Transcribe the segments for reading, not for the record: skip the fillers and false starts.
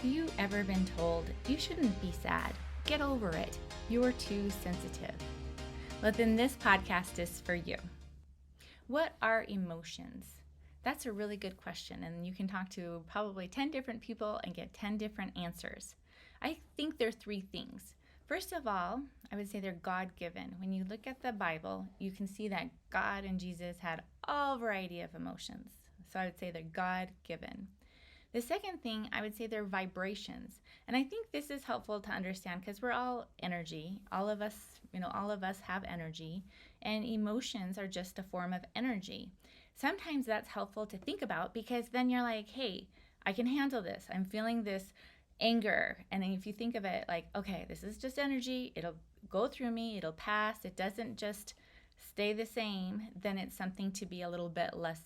Have you ever been told you shouldn't be sad? Get over it. You're too sensitive. Well, then this podcast is for you. What are emotions? That's a really good question, and you can talk to probably 10 different people and get 10 different answers. I think there are three things. First of all, I would say they're God-given. When you look at the Bible, you can see that God and Jesus had all variety of emotions. So I would say they're God-given. The second thing, I would say they're vibrations. And I think this is helpful to understand because we're all energy. All of us have energy, and emotions are just a form of energy. Sometimes that's helpful to think about because then you're like, hey, I can handle this. I'm feeling this anger. And if you think of it like, okay, this is just energy. It'll go through me. It'll pass. It doesn't just stay the same, then it's something to be a little bit less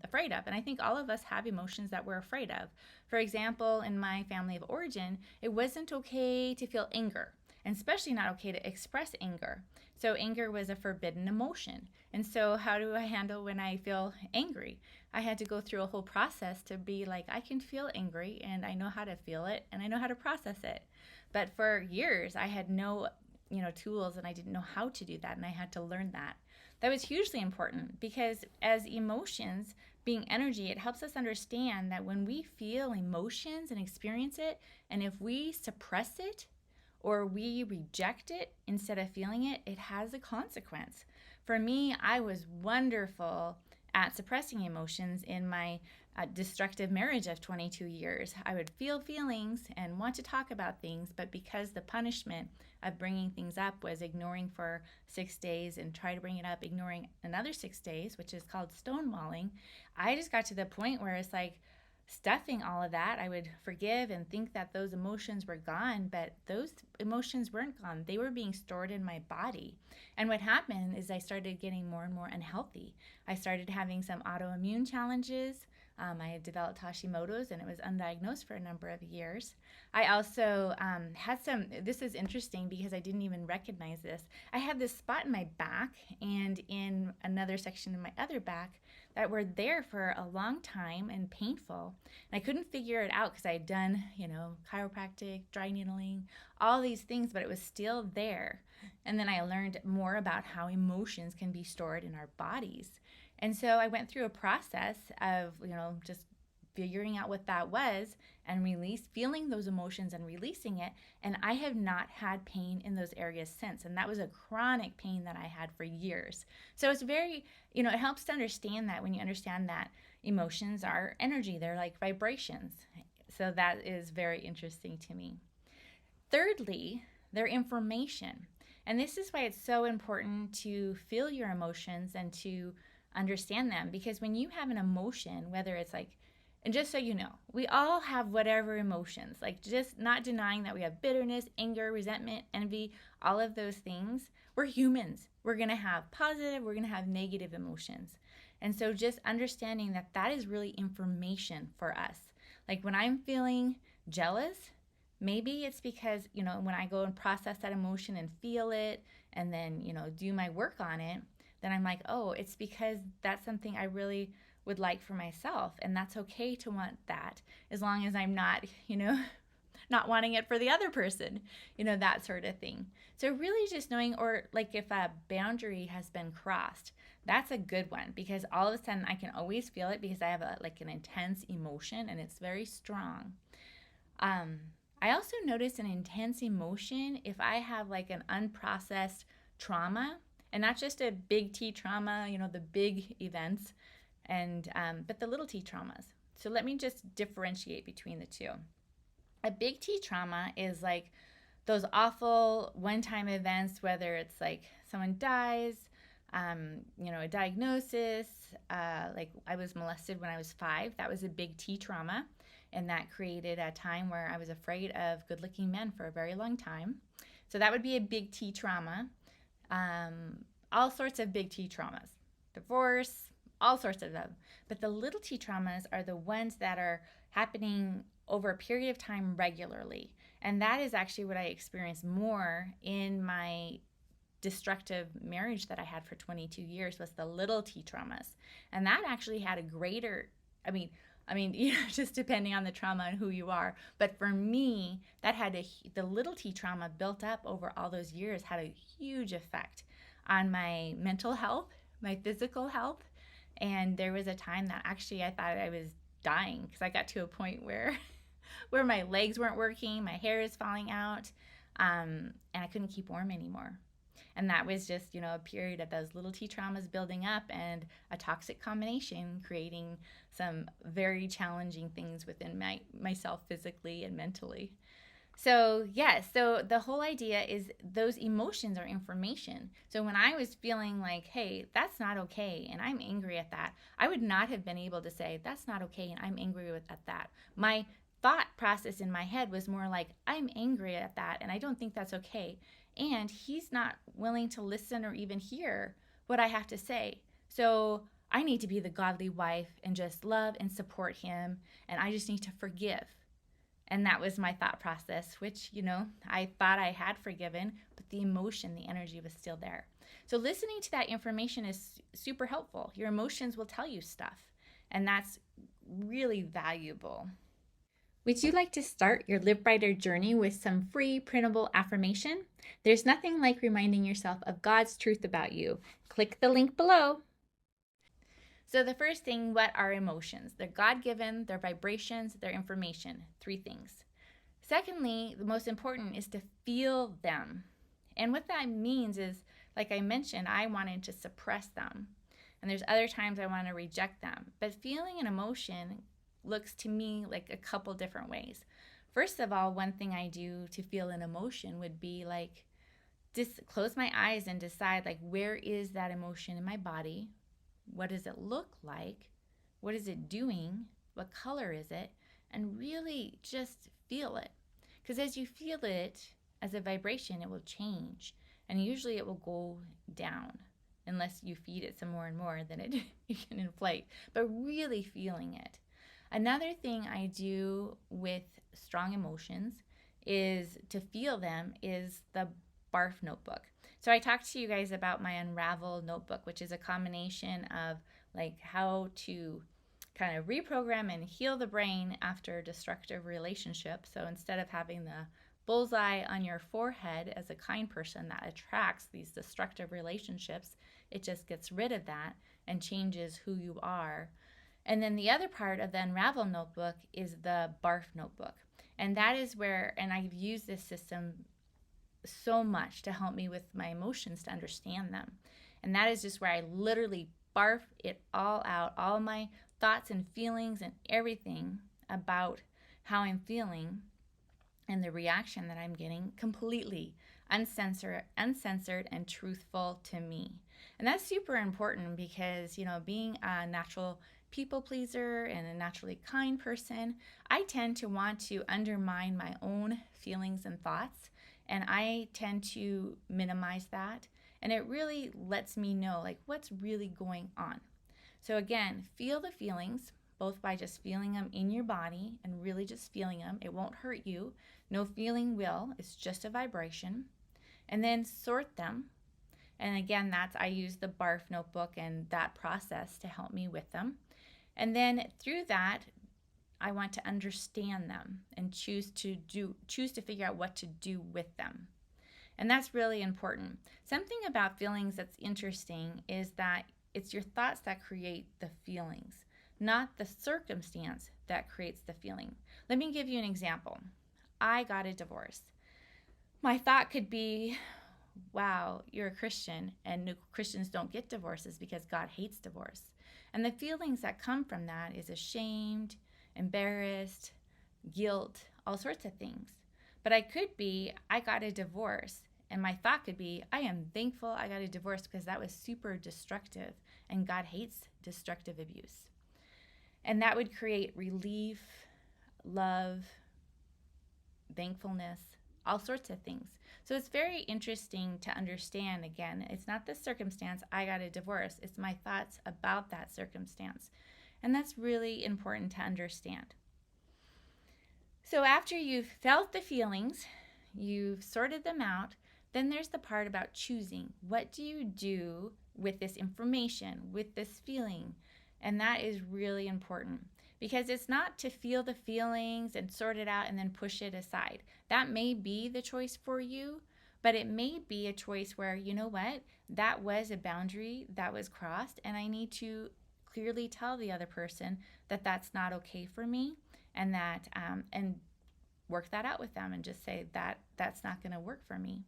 afraid of. And I think all of us have emotions that we're afraid of. For example, in my family of origin, it wasn't okay to feel anger, and especially not okay to express anger. So anger was a forbidden emotion. And so how do I handle when I feel angry? I had to go through a whole process to be like, I can feel angry and I know how to feel it and I know how to process it. But for years, I had no tools, and I didn't know how to do that, and I had to learn that. That was hugely important because as emotions being energy, it helps us understand that when we feel emotions and experience it, and if we suppress it or we reject it instead of feeling it, it has a consequence. For me, I was wonderful at suppressing emotions in my destructive marriage of 22 years. I would feel feelings and want to talk about things, but because the punishment of bringing things up was ignoring for 6 days and try to bring it up, ignoring another 6 days, which is called stonewalling, I just got to the point where it's like stuffing all of that. I would forgive and think that those emotions were gone, but those emotions weren't gone. They were being stored in my body. And what happened is I started getting more and more unhealthy. I started having some autoimmune challenges. I had developed Hashimoto's, and it was undiagnosed for a number of years. I also had some, this is interesting because I didn't even recognize this. I had this spot in my back and in another section in my other back that were there for a long time and painful. And I couldn't figure it out because I had done, chiropractic, dry needling, all these things, but it was still there. And then I learned more about how emotions can be stored in our bodies. And so I went through a process of, just figuring out what that was and feeling those emotions and releasing it. And I have not had pain in those areas since. And that was a chronic pain that I had for years. So it's very, it helps to understand that when you understand that emotions are energy, they're like vibrations. So that is very interesting to me. Thirdly, they're information. And this is why it's so important to feel your emotions and to understand them, because when you have an emotion, whether it's like, and just so you know, we all have whatever emotions, like just not denying that we have bitterness, anger, resentment, envy, all of those things. We're humans. We're going to have positive, we're going to have negative emotions. And so just understanding that that is really information for us. Like when I'm feeling jealous, maybe it's because, when I go and process that emotion and feel it and then, do my work on it, then I'm like, oh, it's because that's something I really would like for myself. And that's okay to want that as long as I'm not, not wanting it for the other person, that sort of thing. So really just knowing, or like if a boundary has been crossed, that's a good one because all of a sudden I can always feel it because I have an intense emotion and it's very strong. I also notice an intense emotion if I have like an unprocessed trauma. And not just a big T trauma, the big events, and but the little T traumas. So let me just differentiate between the two. A big T trauma is like those awful one-time events, whether it's like someone dies, a diagnosis, like I was molested when I was 5. That was a big T trauma, and that created a time where I was afraid of good-looking men for a very long time. So that would be a big T trauma. All sorts of big T traumas, divorce, all sorts of them. But the little T traumas are the ones that are happening over a period of time regularly. And that is actually what I experienced more in my destructive marriage that I had for 22 years was the little T traumas. And that actually had a greater, I mean, just depending on the trauma and who you are. But for me, the little t trauma built up over all those years had a huge effect on my mental health, my physical health. And there was a time that actually I thought I was dying because I got to a point where where my legs weren't working, my hair is falling out, and I couldn't keep warm anymore. And that was just, a period of those little t traumas building up and a toxic combination creating some very challenging things within myself physically and mentally. So, yes, so the whole idea is those emotions are information. So when I was feeling like, hey, that's not okay, and I'm angry at that, I would not have been able to say, that's not okay, and I'm angry at that. My thought process in my head was more like, I'm angry at that, and I don't think that's okay. And he's not willing to listen or even hear what I have to say. So I need to be the godly wife and just love and support him, and I just need to forgive. And that was my thought process, which, I thought I had forgiven, but the emotion, the energy was still there. So listening to that information is super helpful. Your emotions will tell you stuff, and that's really valuable. Would you like to start your Live Brighter journey with some free printable affirmation? There's nothing like reminding yourself of God's truth about you. Click the link below. So the first thing, what are emotions? They're God-given, they're vibrations, they're information. 3 things. Secondly, the most important is to feel them. And what that means is, like I mentioned, I wanted to suppress them. And there's other times I want to reject them. But feeling an emotion looks to me like a couple different ways. First of all, one thing I do to feel an emotion would be like just close my eyes and decide like where is that emotion in my body? What does it look like? What is it doing? What color is it? And really just feel it. Because as you feel it as a vibration, it will change. And usually it will go down unless you feed it some more and more, then it can inflate. But really feeling it. Another thing I do with strong emotions is to feel them is the Barf notebook. So I talked to you guys about my Unravel notebook, which is a combination of like how to kind of reprogram and heal the brain after destructive relationships. So instead of having the bullseye on your forehead as a kind person that attracts these destructive relationships, it just gets rid of that and changes who you are. And then the other part of the Unravel notebook is the Barf notebook. And that is where, and I've used this system so much to help me with my emotions to understand them. And that is just where I literally barf it all out, all my thoughts and feelings and everything about how I'm feeling and the reaction that I'm getting, completely uncensored and truthful to me. And that's super important because, being a natural people pleaser and a naturally kind person, I tend to want to undermine my own feelings and thoughts. And I tend to minimize that. And it really lets me know like what's really going on. So again, feel the feelings, both by just feeling them in your body and really just feeling them. It won't hurt you. No feeling will. It's just a vibration. And then sort them. And again, I use the Barf notebook and that process to help me with them. And then through that, I want to understand them and choose to figure out what to do with them. And that's really important. Something about feelings that's interesting is that it's your thoughts that create the feelings, not the circumstance that creates the feeling. Let me give you an example. I got a divorce. My thought could be, wow, you're a Christian and Christians don't get divorces because God hates divorce. And the feelings that come from that is ashamed, embarrassed, guilt, all sorts of things. But I got a divorce, and my thought could be, I am thankful I got a divorce because that was super destructive, and God hates destructive abuse. And that would create relief, love, thankfulness, all sorts of things. So it's very interesting to understand, again, it's not the circumstance, I got a divorce, it's my thoughts about that circumstance. And that's really important to understand. So after you've felt the feelings, you've sorted them out, then there's the part about choosing. What do you do with this information, with this feeling? And that is really important because it's not to feel the feelings and sort it out and then push it aside. That may be the choice for you, but it may be a choice where, you know what, that was a boundary that was crossed, and I need to clearly tell the other person that that's not okay for me, and that and work that out with them and just say that that's not going to work for me.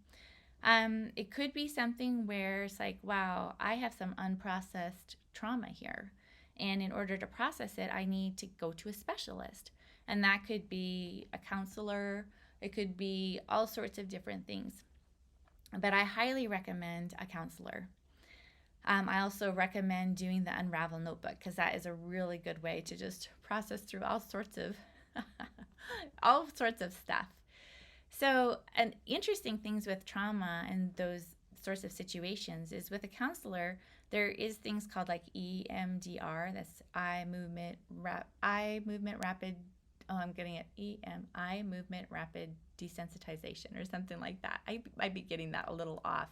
It could be something where it's like, wow, I have some unprocessed trauma here. And in order to process it, I need to go to a specialist. And that could be a counselor. It could be all sorts of different things. But I highly recommend a counselor. I also recommend doing the Unravel notebook, because that is a really good way to just process through all sorts of stuff. So, an interesting things with trauma and those sorts of situations is with a counselor, there is things called like EMDR, that's eye movement rapid desensitization or something like that. I might be getting that a little off.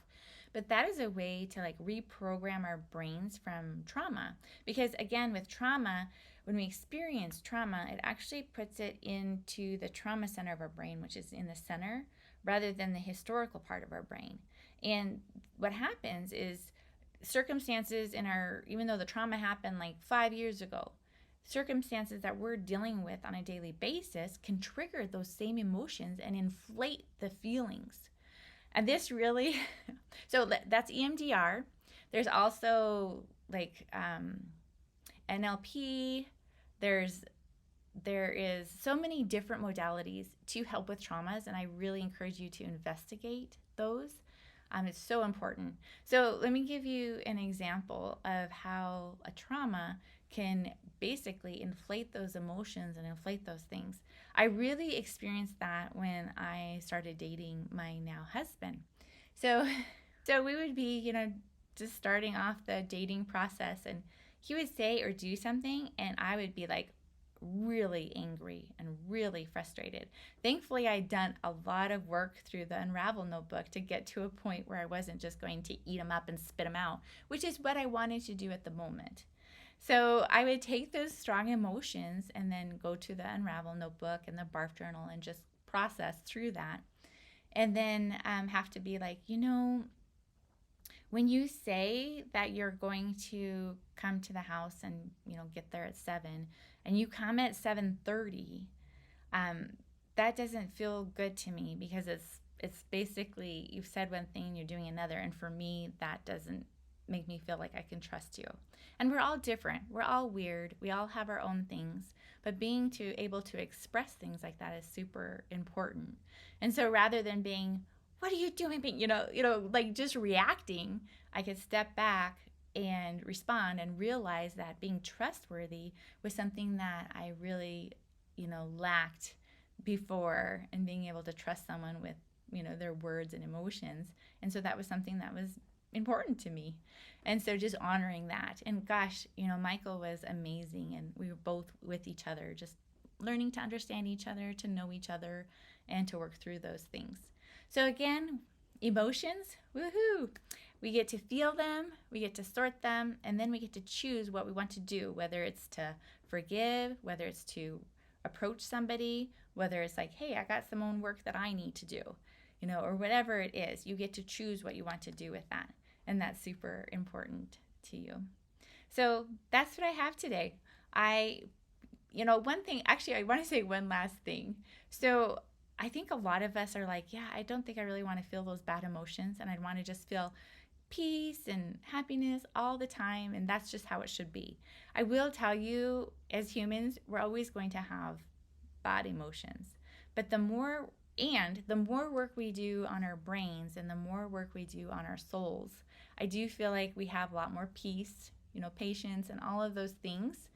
But that is a way to like reprogram our brains from trauma. Because again, with trauma, when we experience trauma, it actually puts it into the trauma center of our brain, which is in the center, rather than the historical part of our brain. And what happens is circumstances even though the trauma happened like 5 years ago, circumstances that we're dealing with on a daily basis can trigger those same emotions and inflate the feelings. And this really, so that's EMDR. There's also like NLP. There is so many different modalities to help with traumas, and I really encourage you to investigate those. It's so important. So let me give you an example of how a trauma can basically inflate those emotions and inflate those things. I really experienced that when I started dating my now husband. So we would be, just starting off the dating process, and he would say or do something, and I would be like really angry and really frustrated. Thankfully, I'd done a lot of work through the Unravel notebook to get to a point where I wasn't just going to eat them up and spit them out, which is what I wanted to do at the moment. So I would take those strong emotions and then go to the Unravel notebook and the Barf journal and just process through that. And then have to be like, when you say that you're going to come to the house and, get there at 7 and you come at 7:30, that doesn't feel good to me, because it's basically you've said one thing and you're doing another. And for me, that doesn't make me feel like I can trust you. And we're all different. We're all weird. We all have our own things. But being able to express things like that is super important. And so rather than being, what are you doing? Like just reacting, I could step back and respond and realize that being trustworthy was something that I really, lacked before, and being able to trust someone with, their words and emotions. And so that was something that was important to me. And so just honoring that. And gosh, Michael was amazing, and we were both with each other, just learning to understand each other, to know each other, and to work through those things. So again, emotions, woohoo! We get to feel them, we get to sort them, and then we get to choose what we want to do, whether it's to forgive, whether it's to approach somebody, whether it's like, hey, I got some own work that I need to do, or whatever it is. You get to choose what you want to do with that, and that's super important to you. So that's what I have today. One thing, actually, I want to say one last thing. So I think a lot of us are like, yeah, I don't think I really want to feel those bad emotions, and I'd want to just feel peace and happiness all the time, and that's just how it should be. I will tell you, as humans, we're always going to have bad emotions, but the more work we do on our brains and the more work we do on our souls, I do feel like we have a lot more peace, patience, and all of those things.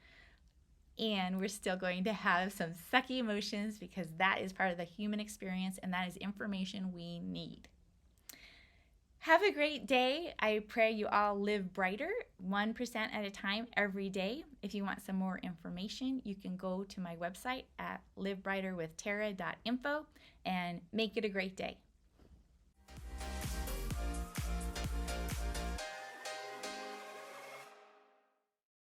And we're still going to have some sucky emotions, because that is part of the human experience, and that is information we need. Have a great day. I pray you all live brighter, 1% at a time every day. If you want some more information, you can go to my website at livebrighterwithtara.info and make it a great day.